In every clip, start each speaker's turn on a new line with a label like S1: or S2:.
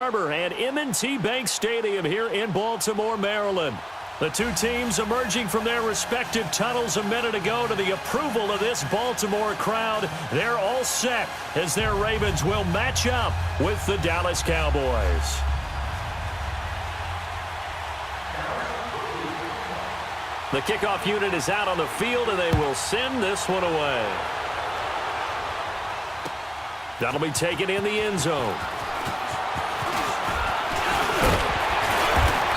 S1: Harbor and M&T Bank Stadium here in Baltimore, Maryland. The two teams emerging from their respective tunnels a minute ago to the approval of this Baltimore crowd. They're all set as their Ravens will match up with the Dallas Cowboys. The kickoff unit is out on the field, and they will send this one away. That'll be taken in the end zone.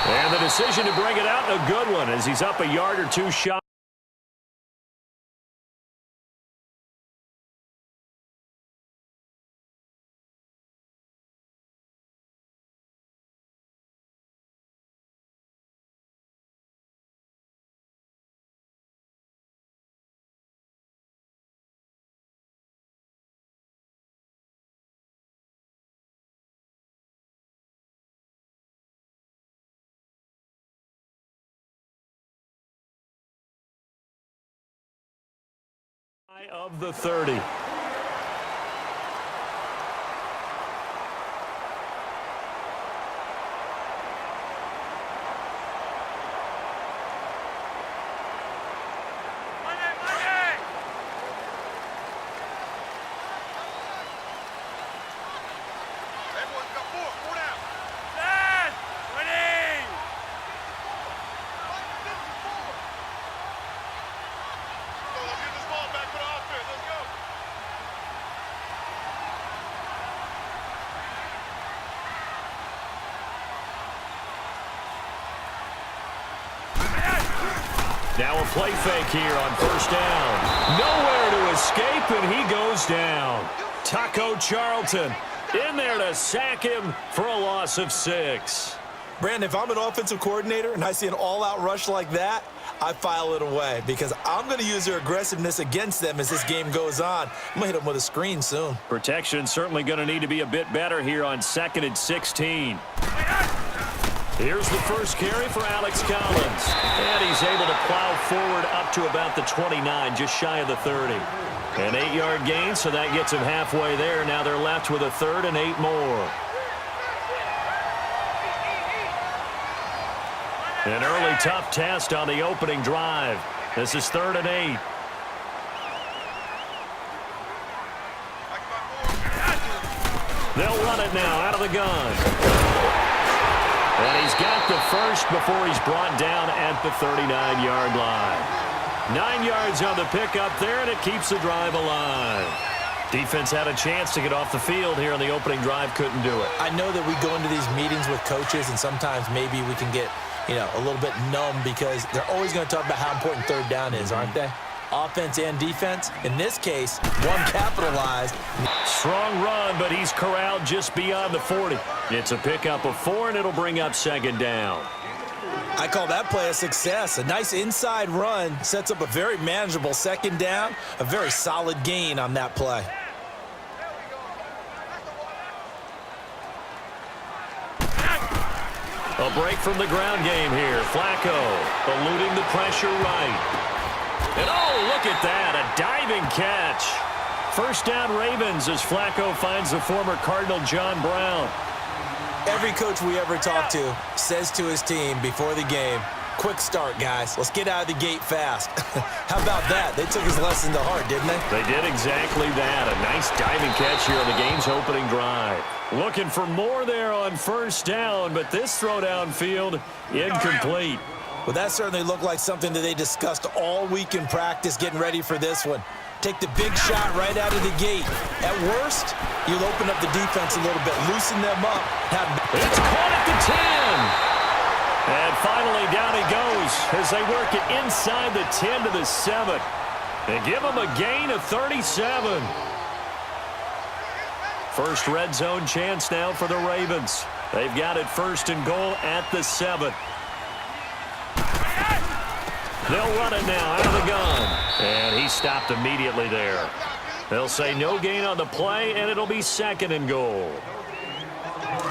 S1: And the decision to bring it out, a good one, as he's up a yard or two shy. Of the 30. Now a play fake here on first down. Nowhere to escape, and he goes down. Taco Charlton in there to sack him for a loss of 6.
S2: Brandon, if I'm an offensive coordinator and I see an all-out rush like that, I file it away because I'm going to use their aggressiveness against them as this game goes on. I'm going to hit them with a screen soon.
S1: Protection certainly going to need to be a bit better here on 2nd and 16. Here's the first carry for Alex Collins. And he's able to plow forward up to about the 29, just shy of the 30. An 8-yard gain, so that gets him halfway there. Now they're left with a 3rd and 8 more. An early tough test on the opening drive. This is 3rd and 8. They'll run it now out of the gun. And he's got the first before he's brought down at the 39-yard line. 9 yards on the pickup there, and it keeps the drive alive. Defense had a chance to get off the field here on the opening drive, couldn't do it.
S2: I know that we go into these meetings with coaches, and sometimes maybe we can get, a little bit numb because they're always going to talk about how important 3rd down is, aren't they? Offense and defense. In this case, one capitalized.
S1: Strong run, but he's corralled just beyond the 40. It's a pickup of 4, and it'll bring up 2nd down.
S2: I call that play a success. A nice inside run sets up a very manageable 2nd down. A very solid gain on that play.
S1: A break from the ground game here. Flacco eluding the pressure right. And oh, look at that, a diving catch. First down Ravens as Flacco finds the former Cardinal John Brown.
S2: Every coach we ever talk to says to his team before the game, quick start, guys. Let's get out of the gate fast. How about that? They took his lesson to heart, didn't they?
S1: They did exactly that. A nice diving catch here on the game's opening drive. Looking for more there on first down, but this throw downfield incomplete.
S2: Well, that certainly looked like something that they discussed all week in practice getting ready for this one. Take the big shot right out of the gate. At worst, you'll open up the defense a little bit, loosen them up.
S1: It's caught at the 10. And finally down he goes as they work it inside the 10 to the 7. They give him a gain of 37. First red zone chance now for the Ravens. They've got it 1st and goal at the 7. They'll run it now out of the gun. And he stopped immediately there. They'll say no gain on the play, and it'll be 2nd and goal.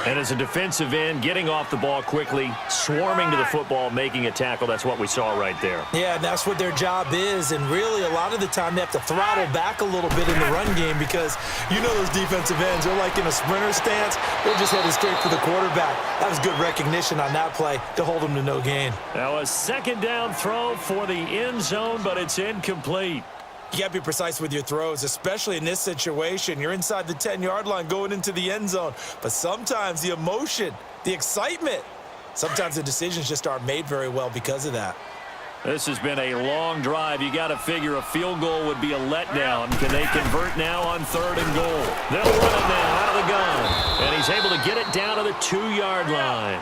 S1: And as a defensive end, getting off the ball quickly, swarming to the football, making a tackle, that's what we saw right there.
S2: Yeah, that's what their job is, and really a lot of the time they have to throttle back a little bit in the run game because you know those defensive ends, they're like in a sprinter stance. They're just headed straight for the quarterback. That was good recognition on that play to hold them to no gain.
S1: Now a second down throw for the end zone, but it's incomplete.
S2: You got to be precise with your throws, especially in this situation. You're inside the 10-yard line going into the end zone. But sometimes the emotion, the excitement, sometimes the decisions just aren't made very well because of that.
S1: This has been a long drive. You got to figure a field goal would be a letdown. Can they convert now on 3rd and goal? They'll run it now out of the gun. And he's able to get it down to the 2-yard line.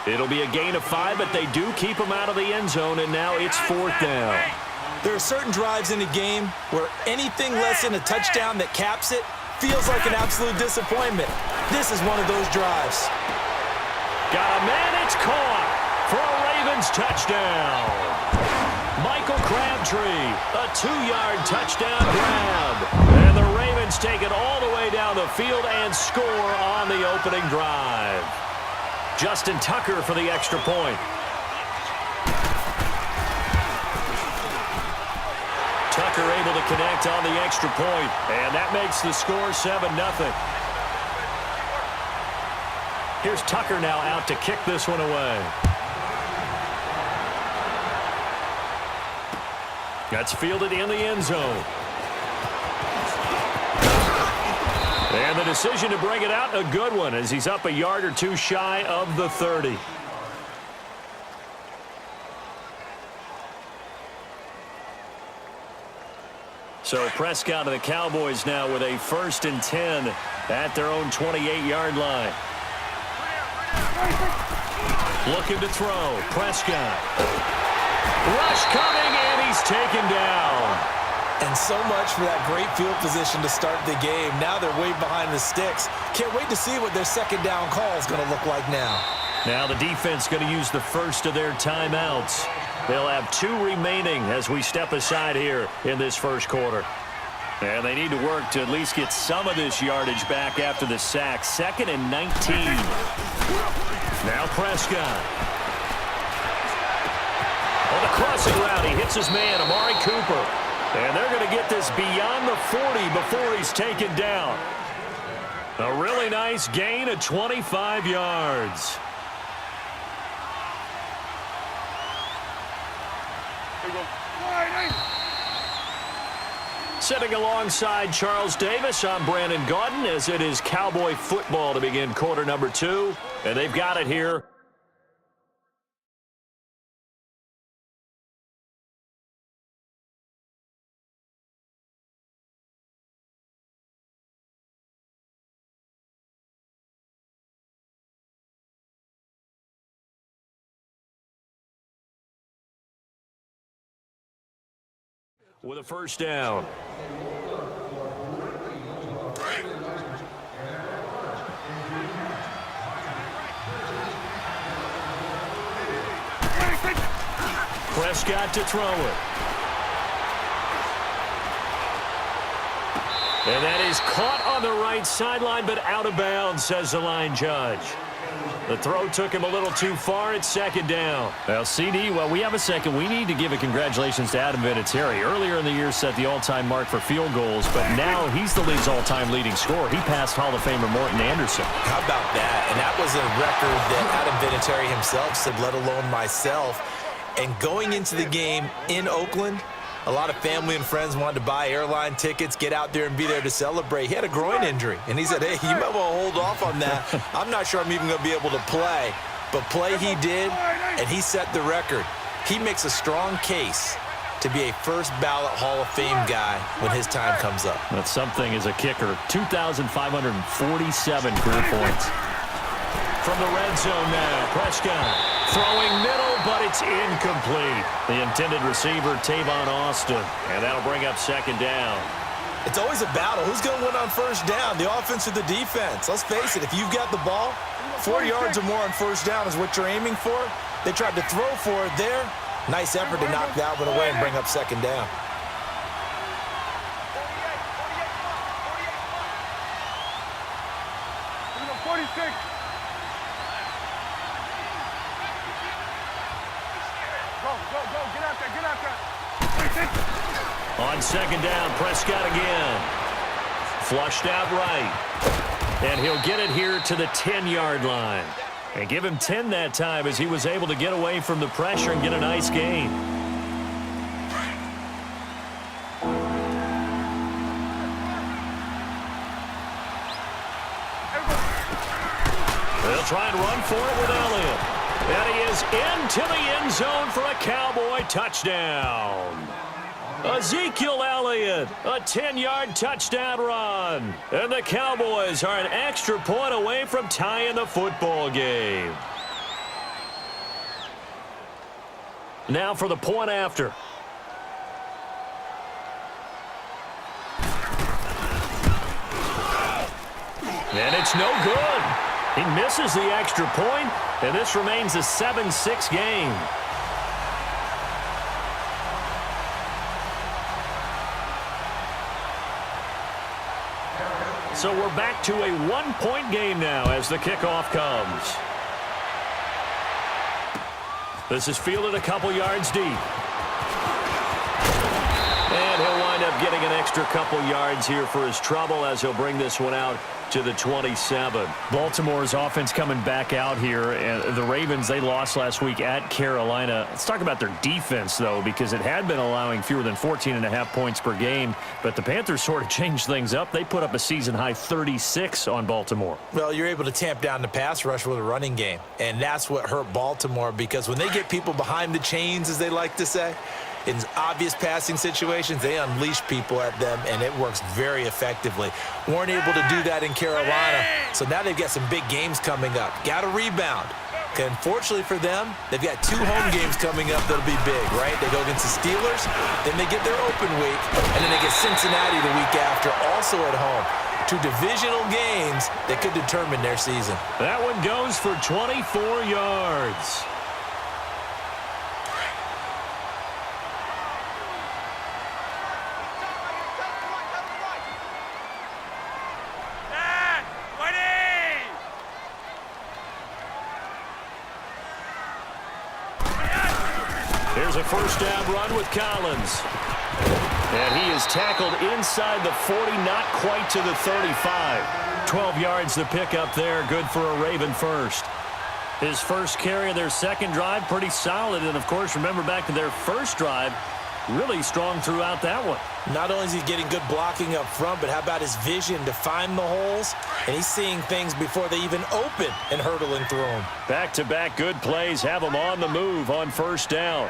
S1: It'll be a gain of 5, but they do keep him out of the end zone, and now it's 4th down.
S2: There are certain drives in a game where anything less than a touchdown that caps it feels like an absolute disappointment. This is one of those drives.
S1: Got a man, it's caught for a Ravens touchdown. Michael Crabtree, a 2-yard touchdown grab. And the Ravens take it all the way down the field and score on the opening drive. Justin Tucker for the extra point. Tucker able to connect on the extra point, and that makes the score 7-0. Here's Tucker now out to kick this one away. That's fielded in the end zone. And the decision to bring it out, a good one, as he's up a yard or two shy of the 30. So Prescott and the Cowboys now with a 1st and 10 at their own 28-yard line. Looking to throw. Prescott. Rush coming, and he's taken down.
S2: And so much for that great field position to start the game. Now they're way behind the sticks. Can't wait to see what their second down call is going to look like now.
S1: Now the defense going to use the first of their timeouts. They'll have 2 remaining as we step aside here in this first quarter. And they need to work to at least get some of this yardage back after the sack. 2nd and 19. Now Prescott. On the crossing route, he hits his man, Amari Cooper. And they're going to get this beyond the 40 before he's taken down. A really nice gain of 25 yards. Sitting alongside Charles Davis, I'm Brandon Gaudin, as it is Cowboy football to begin quarter number 2. And they've got it here. With a first down. Prescott to throw it. And that is caught on the right sideline, but out of bounds, says the line judge. The throw took him a little too far. It's 2nd down.
S3: Well, CD, while we have a second, we need to give a congratulations to Adam Vinatieri. Earlier in the year set the all-time mark for field goals, but now he's the league's all-time leading scorer. He passed Hall of Famer Morton Anderson.
S2: How about that? And that was a record that Adam Vinatieri himself said, let alone myself. And going into the game in Oakland, a lot of family and friends wanted to buy airline tickets, get out there and be there to celebrate. He had a groin injury, and he said, hey, you might want to hold off on that. I'm not sure I'm even going to be able to play. But play he did, and he set the record. He makes a strong case to be a first-ballot Hall of Fame guy when his time comes up.
S3: That's something as a kicker. 2,547 career points.
S1: From the red zone now, Prescott throwing middle, but it's incomplete. The intended receiver, Tavon Austin, and that'll bring up 2nd down.
S2: It's always a battle. Who's going to win on first down, the offense or the defense? Let's face it, if you've got the ball, 4 yards or more on first down is what you're aiming for. They tried to throw for it there. Nice effort to knock that one away and bring up 2nd down.
S1: On second down, Prescott again. Flushed out right. And he'll get it here to the 10-yard line. And give him 10 that time as he was able to get away from the pressure and get a nice gain. They'll try and run for it with Elliott. And he is into the end zone for a Cowboy touchdown. Ezekiel Elliott, a 10-yard touchdown run. And the Cowboys are an extra point away from tying the football game. Now for the point after. And it's no good. He misses the extra point, and this remains a 7-6 game. So we're back to a one-point game now as the kickoff comes. This is fielded a couple yards deep. And he'll wind up getting an extra couple yards here for his trouble as he'll bring this one out to the 27.
S3: Baltimore's offense coming back out here. And the Ravens, they lost last week at Carolina. Let's talk about their defense, though, because it had been allowing fewer than 14.5 points per game. But the Panthers sort of changed things up. They put up a season-high 36 on Baltimore.
S2: Well, you're able to tamp down the pass rush with a running game. And that's what hurt Baltimore, because when they get people behind the chains, as they like to say, in obvious passing situations, they unleash people at them, and it works very effectively. Weren't able to do that in Carolina, so now they've got some big games coming up. Got to rebound. Okay, unfortunately for them, they've got 2 home games coming up that'll be big, right? They go against the Steelers, then they get their open week, and then they get Cincinnati the week after, also at home. 2 divisional games that could determine their season.
S1: That one goes for 24 yards. Here's a first down run with Collins. And he is tackled inside the 40, not quite to the 35. 12 yards to pick up there, good for a Raven first. His first carry of their second drive, pretty solid. And, of course, remember back to their first drive, really strong throughout that one.
S2: Not only is he getting good blocking up front, but how about his vision to find the holes? And he's seeing things before they even open and hurdling through them.
S1: Back-to-back good plays have him on the move on first down.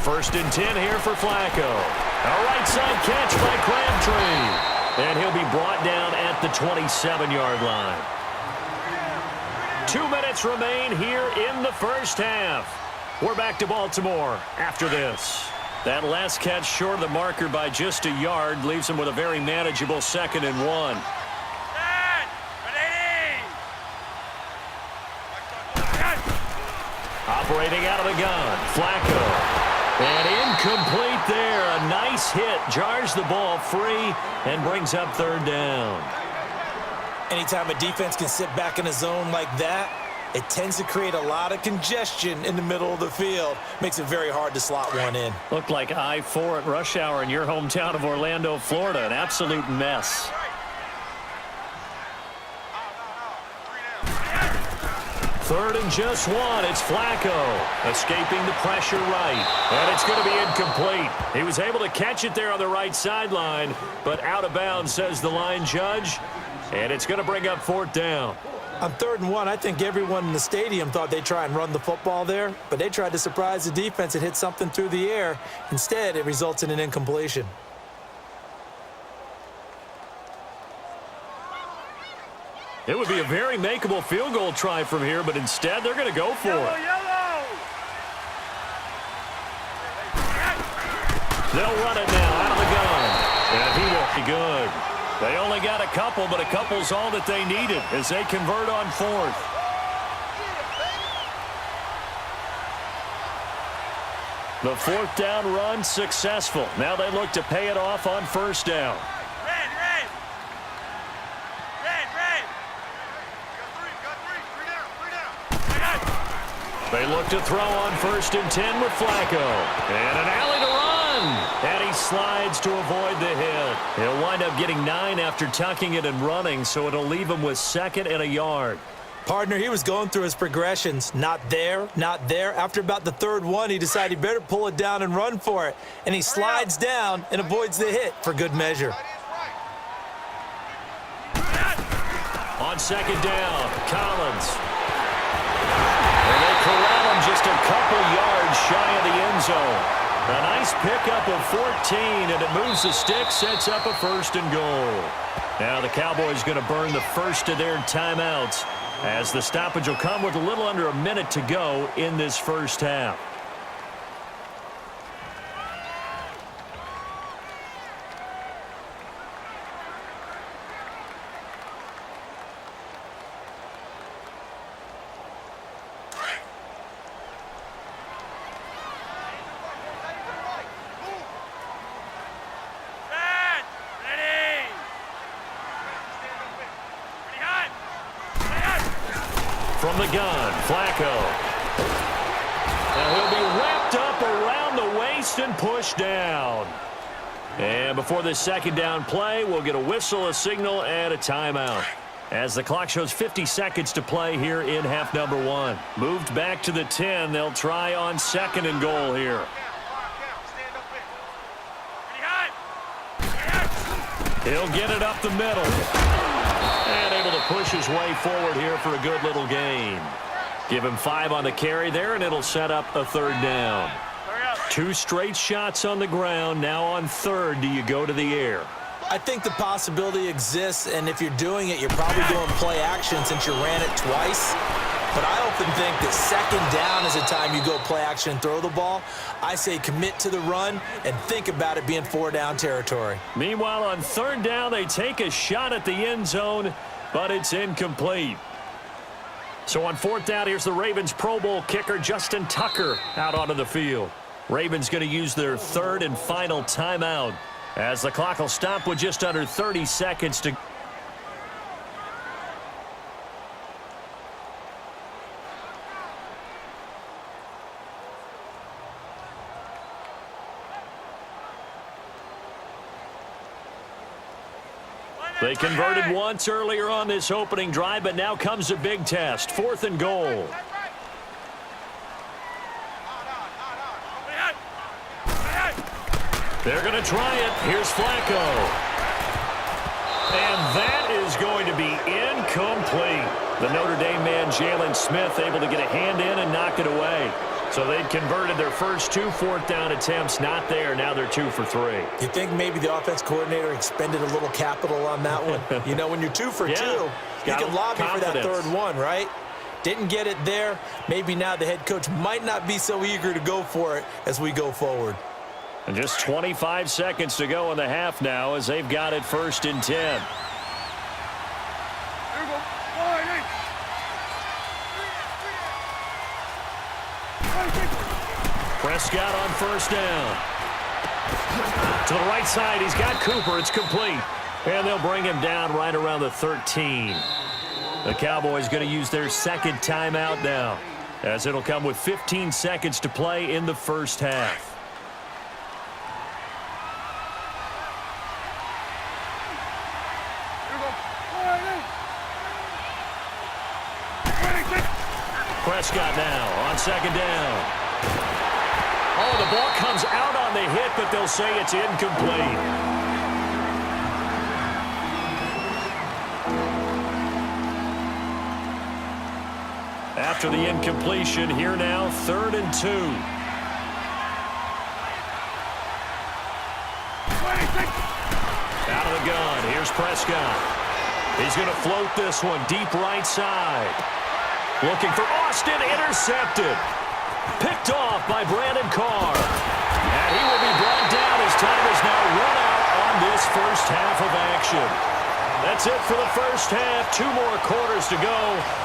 S1: First and 10 here for Flacco. A right side catch by Crabtree. And he'll be brought down at the 27-yard line. 2 minutes remain here in the first half. We're back to Baltimore after this. That last catch short of the marker by just a yard leaves him with a very manageable 2nd and 1. Operating out of the gun, Flacco. And incomplete there. A nice hit. Jars the ball free and brings up 3rd down.
S2: Anytime a defense can sit back in a zone like that, it tends to create a lot of congestion in the middle of the field. Makes it very hard to slot one in.
S3: Looked like I-4 at rush hour in your hometown of Orlando, Florida. An absolute mess.
S1: Third and just 1. It's Flacco escaping the pressure right. And it's going to be incomplete. He was able to catch it there on the right sideline, but out of bounds, says the line judge. And it's going to bring up 4th down.
S2: On 3rd and 1, I think everyone in the stadium thought they'd try and run the football there, but they tried to surprise the defense and hit something through the air. Instead, it results in an incompletion.
S1: It would be a very makeable field goal try from here, but instead they're going to go for it. They'll run it now out of the gun. And he will be good. They only got a couple, but a couple's all that they needed as they convert on 4th. The 4th down run successful. Now they look to pay it off on 1st down. They look to throw on 1st and 10 with Flacco. And an alley to run. And he slides to avoid the hit. He'll wind up getting 9 after tucking it and running, so it'll leave him with 2nd and a yard.
S2: Partner, he was going through his progressions. Not there, not there. After about the 3rd one, he decided he better pull it down and run for it. And he slides down and avoids the hit for good measure.
S1: On 2nd down, Collins. And they corral him just a couple yards shy of the end zone. A nice pickup of 14, and it moves the stick, sets up a 1st and goal. Now the Cowboys going to burn the first of their timeouts, as the stoppage will come with a little under a minute to go in this first half. From the gun, Flacco. Now he'll be wrapped up around the waist and pushed down. And before this 2nd down play, we'll get a whistle, a signal, and a timeout. As the clock shows 50 seconds to play here in half number 1. Moved back to the 10. They'll try on 2nd and goal here. He'll get it up the middle. And able to push his way forward here for a good little gain. Give him 5 on the carry there, and it'll set up a 3rd down. 2 straight shots on the ground. Now on 3rd, do you go to the air?
S2: I think the possibility exists, and if you're doing it, you're probably doing play action since you ran it twice. But I often think that 2nd down is the time you go play action and throw the ball. I say commit to the run and think about it being 4-down territory.
S1: Meanwhile, on 3rd down, they take a shot at the end zone, but it's incomplete. So on 4th down, here's the Ravens Pro Bowl kicker, Justin Tucker, out onto the field. Ravens going to use their 3rd and final timeout, as the clock will stop with just under 30 seconds to... They converted once earlier on this opening drive, but now comes a big test. 4th and goal. They're going to try it. Here's Flacco. And that is going to be incomplete. The Notre Dame man, Jalen Smith, able to get a hand in and knock it away. So they'd converted their first 2 4th-down attempts. Not there. Now they're 2 for 3.
S2: You think maybe the offense coordinator expended a little capital on that one? You know, when you're 2 for 2, you can lobby for that 3rd one, right? Didn't get it there. Maybe now the head coach might not be so eager to go for it as we go forward.
S1: And just 25 seconds to go in the half now, as they've got it 1st and 10. Prescott on 1st down. To the right side, he's got Cooper. It's complete. And they'll bring him down right around the 13. The Cowboys going to use their 2nd timeout now, as it'll come with 15 seconds to play in the first half. Prescott now on 2nd down. Oh, the ball comes out on the hit, but they'll say it's incomplete. After the incompletion, here now, 3rd and 2. Out of the gun, here's Prescott. He's going to float this one deep right side. Looking for Austin, intercepted. Picked off by Brandon Carr. And he will be brought down as time is now run out on this first half of action. That's it for the first half. 2 more quarters to go.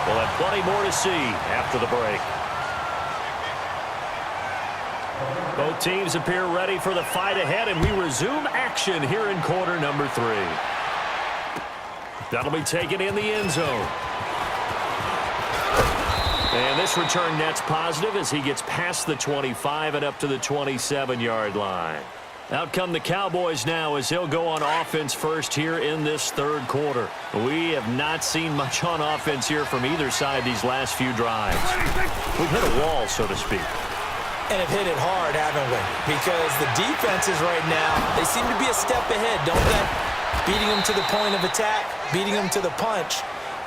S1: We'll have plenty more to see after the break. Both teams appear ready for the fight ahead, and we resume action here in quarter number 3. That'll be taken in the end zone. And this return net's positive as he gets past the 25 and up to the 27-yard line. Out come the Cowboys now as he'll go on offense first here in this third quarter. We have not seen much on offense here from either side these last few drives. We've hit a wall, so to speak.
S2: And have hit it hard, haven't we? Because the defenses right now, they seem to be a step ahead, don't they? Beating them to the point of attack, beating them to the punch.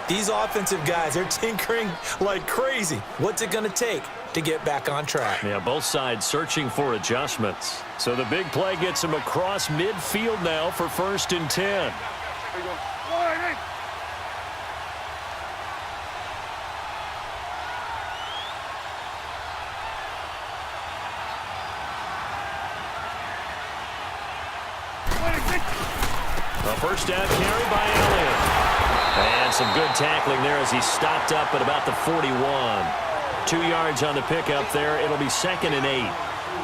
S2: These offensive guys, they're tinkering like crazy. What's it going to take to get back on track?
S1: Yeah, both sides searching for adjustments. So the big play gets him across midfield now for 1st and 10. A first down carry by Elliott. And some good tackling there as he stopped up at about the 41. 2 yards on the pickup there. It'll be 2nd and 8.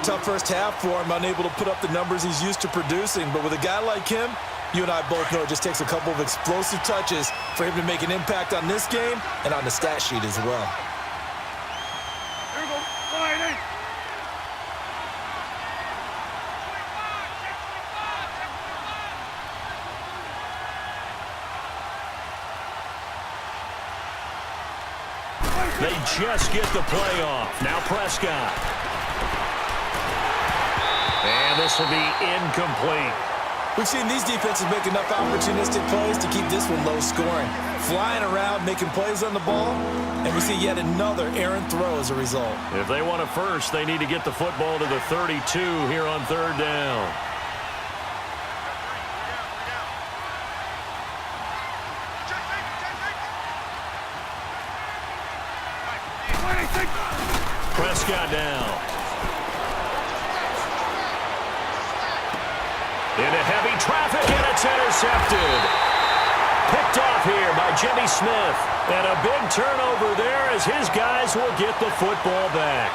S2: Tough first half for him, unable to put up the numbers he's used to producing. But with a guy like him, you and I both know it just takes a couple of explosive touches for him to make an impact on this game and on the stat sheet as well.
S4: Here we go. 5-8.
S1: They just get the play off. Now Prescott. And this will be incomplete.
S2: We've seen these defenses make enough opportunistic plays to keep this one low scoring. Flying around, making plays on the ball, and we see yet another errant throw as a result.
S1: If they want a first, they need to get the football to the 32 here on 3rd down. Prescott down. Into heavy traffic, and it's intercepted. Picked off here by Jimmy Smith. And a big turnover there as his guys will get the football back.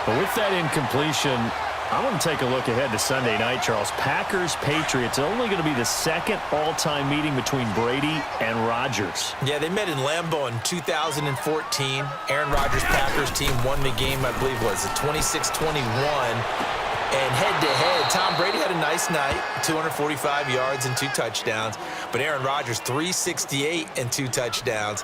S3: But with that incompletion, I want to take a look ahead to Sunday night, Charles. Packers-Patriots, only going to be the second all-time meeting between Brady and Rodgers.
S2: Yeah, they met in Lambeau in 2014. Aaron Rodgers' Packers team won the game, I believe, was it 26-21. And head-to-head, Tom Brady had a nice night, 245 yards and 2 touchdowns. But Aaron Rodgers, 368 and 2 touchdowns.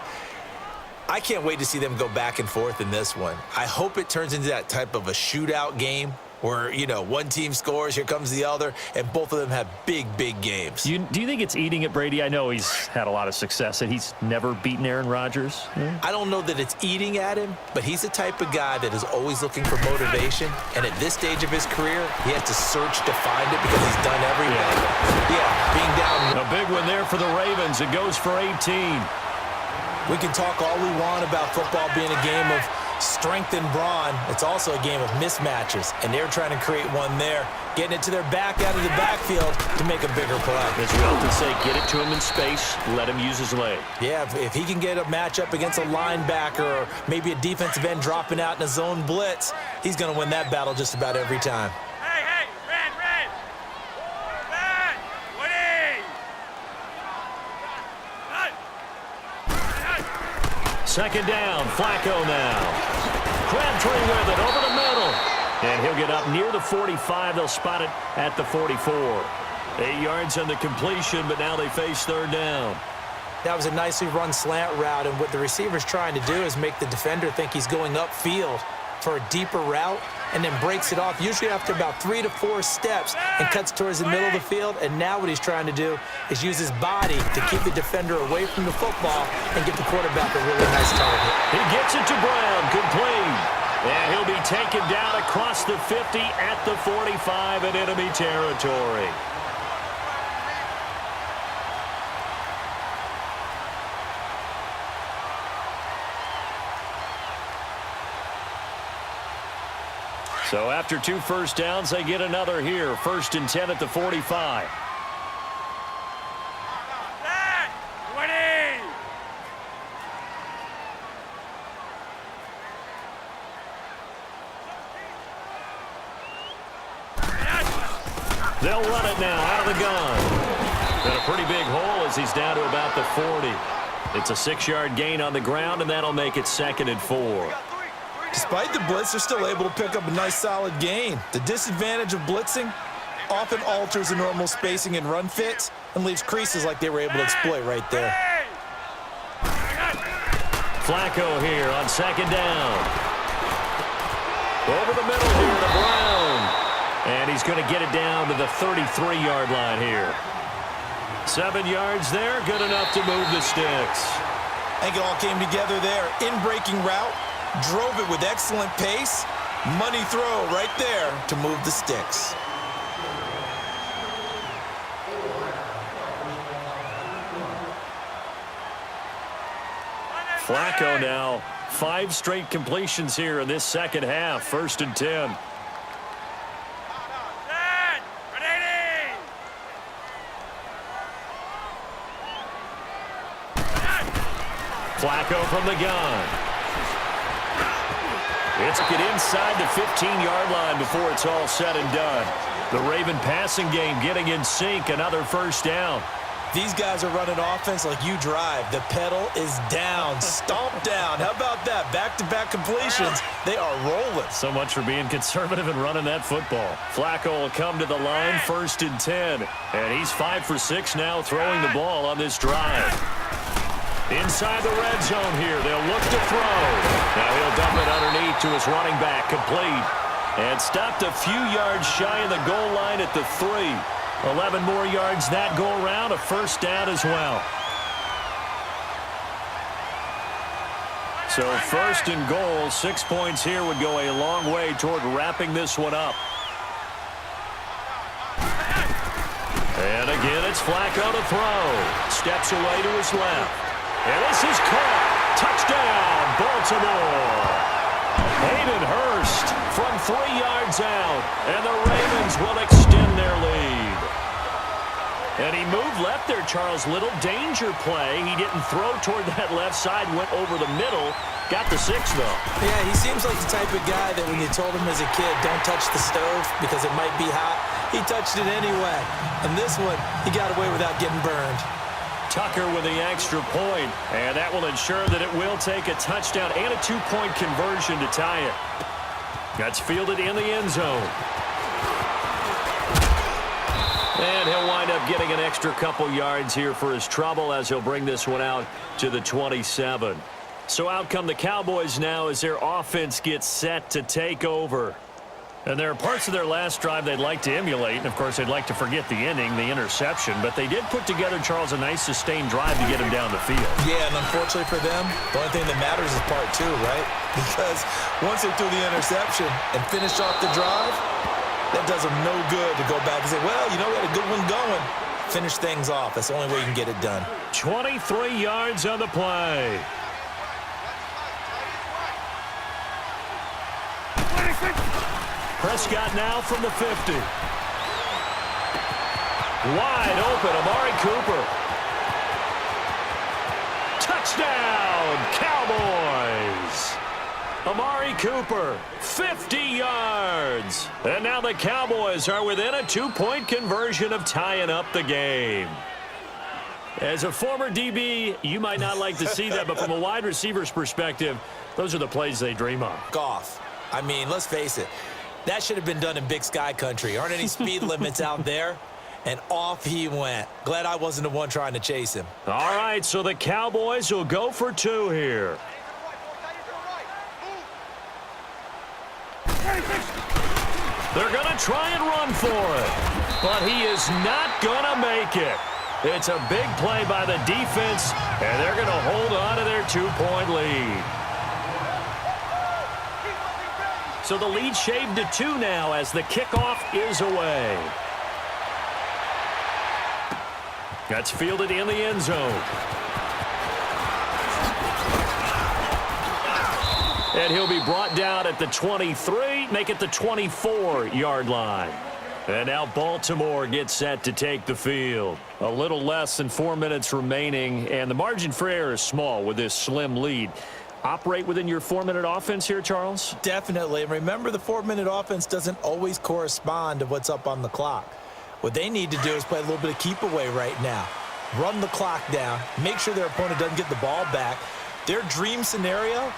S2: I can't wait to see them go back and forth in this one. I hope it turns into that type of a shootout game where, you know, one team scores, here comes the other, and both of them have big, big games.
S3: Do you think it's eating at Brady? I know he's had a lot of success, and he's never beaten Aaron Rodgers.
S2: I don't know that it's eating at him, but he's the type of guy that is always looking for motivation, and at this stage of his career, he has to search to find it because he's done everything. Yeah, being down.
S1: A big one there for the Ravens. It goes for 18.
S2: We can talk all we want about football being a game of strength and brawn. It's also a game of mismatches, and they're trying to create one there, getting it to their back out of the backfield to make a bigger play.
S1: As we often say, get it to him in space, let him use his leg.
S2: Yeah, if he can get a matchup against a linebacker or maybe a defensive end dropping out in a zone blitz, he's going to win that battle just about every time.
S4: Hey, red. Red, 20.
S1: Second down, Flacco now. Crabtree with it over the middle. And he'll get up near the 45. They'll spot it at the 44. 8 yards on the completion, but now they face 3rd down.
S2: That was a nicely run slant route, and what the receiver's trying to do is make the defender think he's going upfield for a deeper route and then breaks it off, usually after about 3 to 4 steps, and cuts towards the middle of the field. And now what he's trying to do is use his body to keep the defender away from the football and get the quarterback a really nice target.
S1: He gets it to Brown, complete. And he'll be taken down across the 50 at the 45 in enemy territory. So after 2 first downs, they get another here. 1st and 10 at the 45.
S4: Red, 20.
S1: They'll run it now out of the gun. Got a pretty big hole as he's down to about the 40. It's a 6-yard gain on the ground, and that'll make it 2nd and 4.
S2: Despite the blitz, they're still able to pick up a nice solid gain. The disadvantage of blitzing often alters the normal spacing and run fits and leaves creases like they were able to exploit right there.
S1: Flacco here on 2nd down. Over the middle here to Brown. And he's going to get it down to the 33-yard line here. 7 yards there, good enough to move the sticks.
S2: I think it all came together there. In-breaking route, drove it with excellent pace. Money throw right there to move the sticks.
S1: Flacco now, 5 straight completions here in this second half. 1st and 10. Flacco from the gun. It's get inside the 15-yard line before it's all said and done. The Raven passing game getting in sync. Another 1st down.
S2: These guys are running offense like you drive. The pedal is down, stomp down. How about that? Back-to-back completions. They are rolling.
S3: So much for being conservative and running that football.
S1: Flacco will come to the line, 1st and 10. And he's 5 for 6 now throwing the ball on this drive. Inside the red zone here, they'll look to throw. Now he'll dump it underneath to his running back, complete. And stopped a few yards shy of the goal line at the 3. 11 more yards that go around, a 1st down as well. So 1st and goal, 6 points here would go a long way toward wrapping this one up. And again, it's Flacco to throw. Steps away to his left. And this is caught. Touchdown, Baltimore. Hayden Hurst from 3 yards out. And the Ravens will extend their lead. And he moved left there, Charles. Little danger play. He didn't throw toward that left side. Went over the middle. Got the 6, though.
S2: Yeah, he seems like the type of guy that when you told him as a kid, don't touch the stove because it might be hot, he touched it anyway. And this one, he got away without getting burned.
S1: Tucker with the extra point, and that will ensure that it will take a touchdown and a 2-point conversion to tie it. That's fielded in the end zone. And he'll wind up getting an extra couple yards here for his trouble as he'll bring this one out to the 27. So out come the Cowboys now as their offense gets set to take over. And there are parts of their last drive they'd like to emulate. And, of course, they'd like to forget the inning, the interception. But they did put together, Charles, a nice sustained drive to get him down the field.
S2: Yeah, and unfortunately for them, the only thing that matters is part 2, right? Because once they threw the interception and finished off the drive, that does them no good to go back and say, well, you know, we had a good one going. Finish things off. That's the only way you can get it done.
S1: 23 yards on the play. Prescott now from the 50. Wide open, Amari Cooper. Touchdown, Cowboys. Amari Cooper, 50 yards. And now the Cowboys are within a 2-point conversion of tying up the game. As a former DB, you might not like to see that, but from a wide receiver's perspective, those are the plays they dream of.
S2: Goff. I mean, let's face it. That should have been done in Big Sky Country. Aren't any speed limits out there? And off he went. Glad I wasn't the one trying to chase him.
S1: All right, so the Cowboys will go for 2 here. They're going to try and run for it, but he is not going to make it. It's a big play by the defense, and they're going to hold on to their 2-point lead. So the lead shaved to 2 now as the kickoff is away. That's fielded in the end zone. And he'll be brought down at the 23, make it the 24-yard line. And now Baltimore gets set to take the field. A little less than 4 minutes remaining, and the margin for error is small with this slim lead. Operate within your 4-minute offense here, Charles?
S2: Definitely. And remember, the 4-minute offense doesn't always correspond to what's up on the clock. What they need to do is play a little bit of keep away right now. run the clock down, make sure their opponent doesn't get the ball back. Their dream scenario,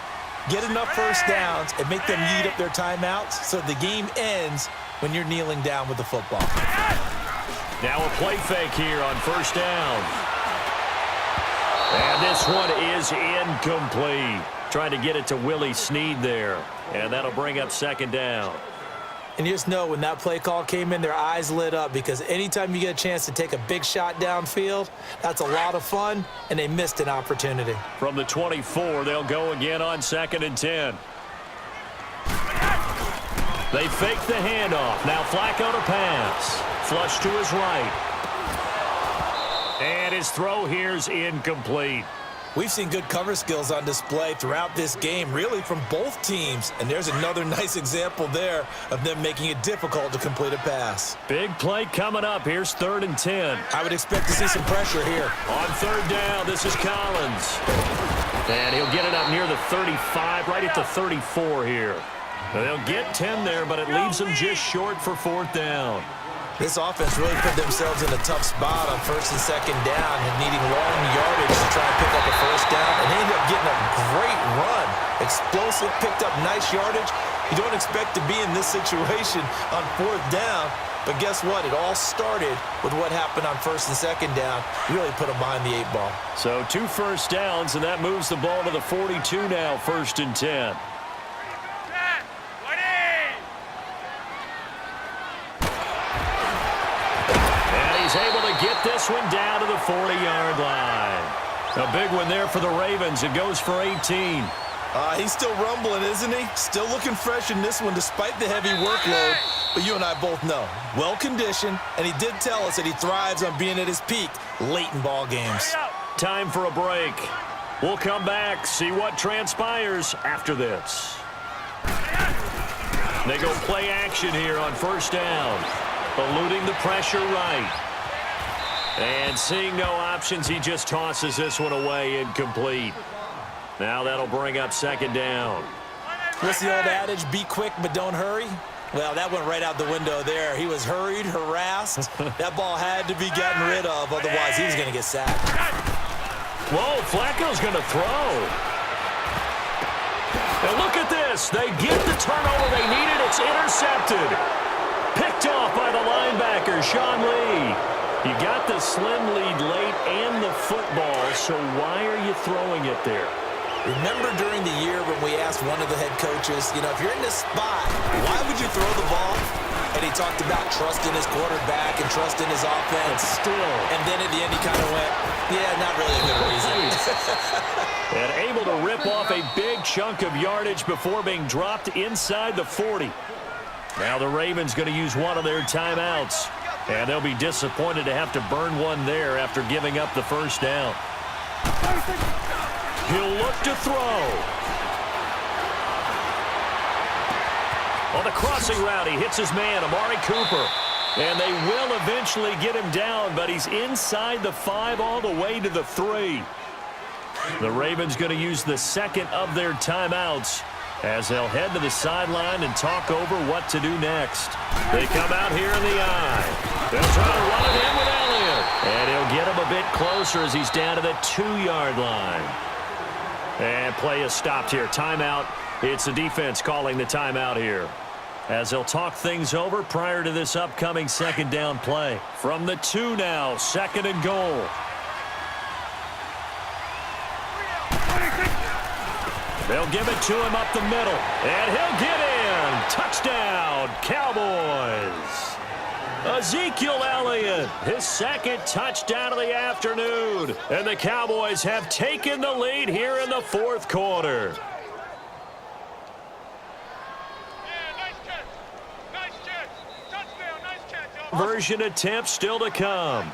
S2: get enough first downs and make them eat up their timeouts so the game ends when you're kneeling down with the football.
S1: Now a play fake here on first down. And this one is incomplete. Trying to get it to Willie Snead there. And that'll bring up second down.
S2: And you just know when that play call came in, their eyes lit up because anytime you get a chance to take a big shot downfield, that's a lot of fun, and they missed an opportunity.
S1: From the 24, they'll go again on 2nd and 10. They fake the handoff. Now Flacco to pass. Flush to his right. And his throw here's incomplete.
S2: We've seen good cover skills on display throughout this game, really from both teams. And there's another nice example there of them making it difficult to complete a pass.
S1: Big play coming up. Here's 3rd and 10.
S2: I would expect to see some pressure here.
S1: On 3rd down, this is Collins. And he'll get it up near the 35, right at the 34 here. They'll get 10 there, but it leaves them just short for 4th down.
S2: This offense really put themselves in a tough spot on 1st and 2nd down and needing long yardage to try and pick up a first down. And they ended up getting a great run. Explosive, picked up nice yardage. You don't expect to be in this situation on 4th down. But guess what? It all started with what happened on 1st and 2nd down. Really put them behind the 8 ball.
S1: So 2 first downs, and that moves the ball to the 42 now, 1st and 10. He's able to get this one down to the 40-yard line. A big one there for the Ravens. It goes for 18.
S2: He's still rumbling, isn't he? Still looking fresh in this one despite the heavy workload. But you and I both know, well-conditioned, and he did tell us that he thrives on being at his peak late in ball games.
S1: Time for a break. We'll come back, see what transpires after this. They go play action here on 1st down. Eluding the pressure right. And seeing no options, he just tosses this one away incomplete. Now that'll bring up 2nd down.
S2: What's the old adage, be quick but don't hurry? Well, that went right out the window there. He was hurried, harassed. That ball had to be gotten rid of, otherwise he was going to get sacked.
S1: Whoa, Flacco's going to throw. And look at this. They get the turnover they needed. It's intercepted. Picked off by the linebacker, Sean Lee. You got the slim lead late and the football, so why are you throwing it there?
S2: Remember during the year when we asked one of the head coaches, you know, if you're in this spot, why would you throw the ball? And he talked about trusting his quarterback and trusting his offense.
S1: But still.
S2: And then at the end he kind of went, yeah, not really a good reason.
S1: And able to rip off a big chunk of yardage before being dropped inside the 40. Now the Ravens going to use one of their timeouts. And they'll be disappointed to have to burn one there after giving up the first down. He'll look to throw. On the crossing route, he hits his man, Amari Cooper. And they will eventually get him down, but he's inside the 5 all the way to the 3. The Ravens going to use the second of their timeouts as they'll head to the sideline and talk over what to do next. They come out here in the eye. They'll try to run it in with Elliott. And he'll get him a bit closer as he's down to the 2-yard line. And play is stopped here. Timeout. It's the defense calling the timeout here, as they'll talk things over prior to this upcoming 2nd down play. From the 2 now, 2nd and goal. They'll give it to him up the middle, and he'll get in. Touchdown, Cowboys. Ezekiel Elliott, his 2nd touchdown of the afternoon. And the Cowboys have taken the lead here in the 4th quarter. Version attempt still to come.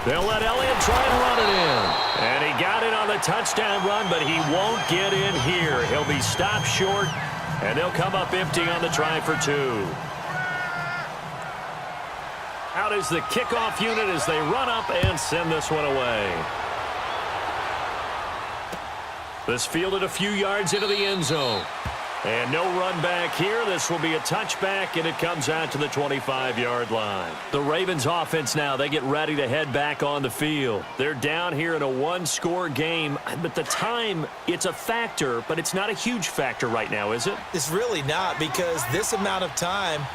S1: They'll let Elliott try and run it in. And he got it on the touchdown run, but he won't get in here. He'll be stopped short, and they'll come up empty on the try for 2. Out is the kickoff unit as they run up and send this one away. This fielded a few yards into the end zone. And no run back here. This will be a touchback, and it comes out to the 25-yard line. The Ravens offense now, they get ready to head back on the field. They're down here in a one-score game, but the time, it's a factor, but it's not a huge factor right now, is it?
S2: It's really not, because this amount of time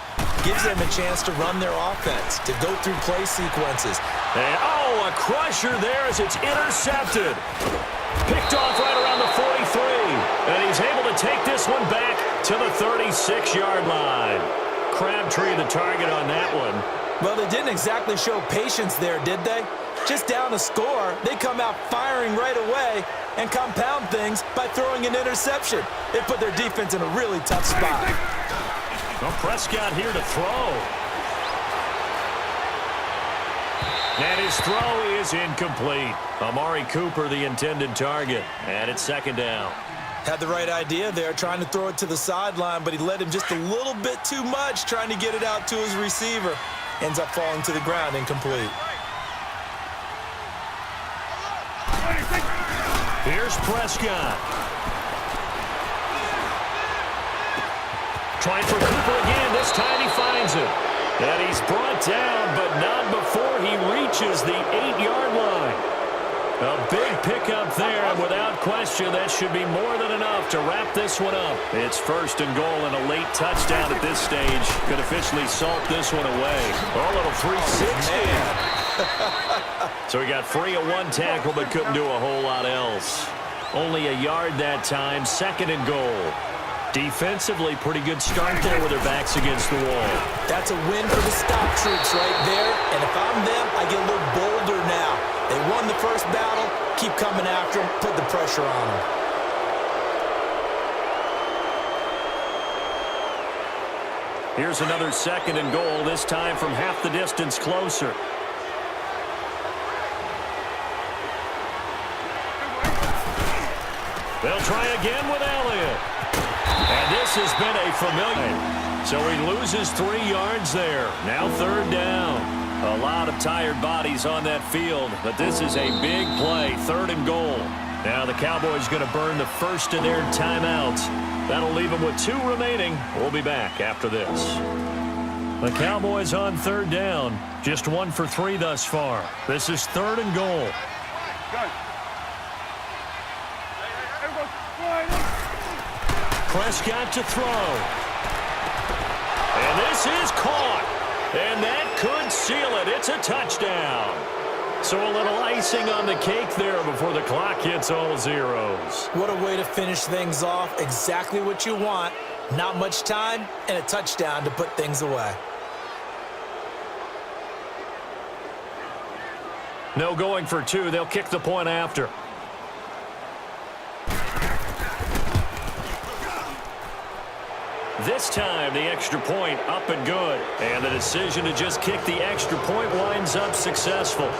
S2: gives them a chance to run their offense, to go through play sequences.
S1: And, a crusher there as it's intercepted. Picked off right around the 43. And he's able to take this one back to the 36-yard line. Crabtree the target on that one.
S2: Well, they didn't exactly show patience there, did they? Just down a score, they come out firing right away and compound things by throwing an interception. They put their defense in a really tough spot.
S1: Well, Prescott here to throw. And his throw is incomplete. Amari Cooper, the intended target. And it's second down.
S2: Had the right idea there, trying to throw it to the sideline, but he led him just a little bit too much, trying to get it out to his receiver. Ends up falling to the ground, incomplete.
S1: Here's Prescott. Trying for Cooper again. This time he finds it. And he's brought down, but not before he reaches the 8-yard line. A big pickup there, and without question, that should be more than enough to wrap this one up. It's first and goal, and a late touchdown at this stage could officially salt this one away. A little 360. So he got free of one tackle, but couldn't do a whole lot else. Only a yard that time, second and goal. Defensively, pretty good start there with their backs against the wall.
S2: That's a win for the stop troops right there. And if I'm them, I get a little bolder now. They won the first battle. Keep coming after them. Put the pressure on them.
S1: Here's another second and goal, this time from half the distance closer. They'll try again with Elliott. And this has been a familiar. So he loses 3 yards there. Now third down. A lot of tired bodies on that field, but this is a big play, third and goal. Now the Cowboys going to burn the first of their timeouts. That'll leave them with 2 remaining. We'll be back after this. The Cowboys on third down. Just 1 for 3 thus far. This is third and goal. Prescott to throw. And this is caught. And that could seal it. It's a touchdown. So a little icing on the cake there before the clock hits all zeros.
S2: What a way to finish things off. Exactly what you want. Not much time and a touchdown to put things away.
S1: No going for 2. They'll kick the point after. This time, the extra point up and good. And the decision to just kick the extra point winds up successful.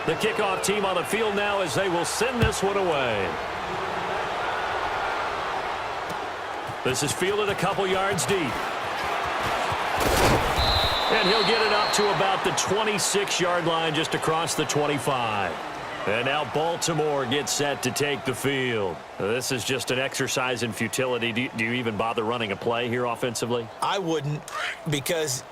S1: The kickoff team on the field now as they will send this one away. This is fielded a couple yards deep. And he'll get it up to about the 26-yard line, just across the 25. And now Baltimore gets set to take the field. This is just an exercise in futility. Do you even bother running a play here offensively?
S2: I wouldn't, because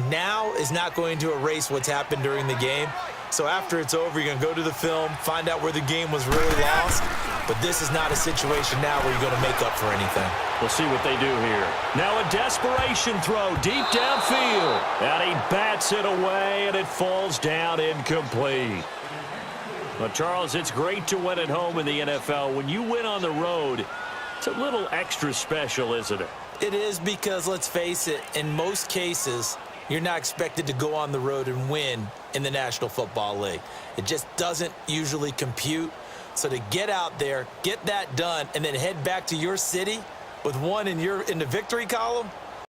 S2: now is not going to erase what's happened during the game. So after it's over, you're going to go to the film, find out where the game was really lost. But this is not a situation now where you're going to make up for anything.
S1: We'll see what they do here. Now a desperation throw deep downfield. And he bats it away, and it falls down incomplete. Well, Charles, it's great to win at home in the NFL. When you win on the road, it's a little extra special, isn't it?
S2: It is, because, let's face it, in most cases, you're not expected to go on the road and win in the National Football League. It just doesn't usually compute. So to get out there, get that done, and then head back to your city with one in the victory column,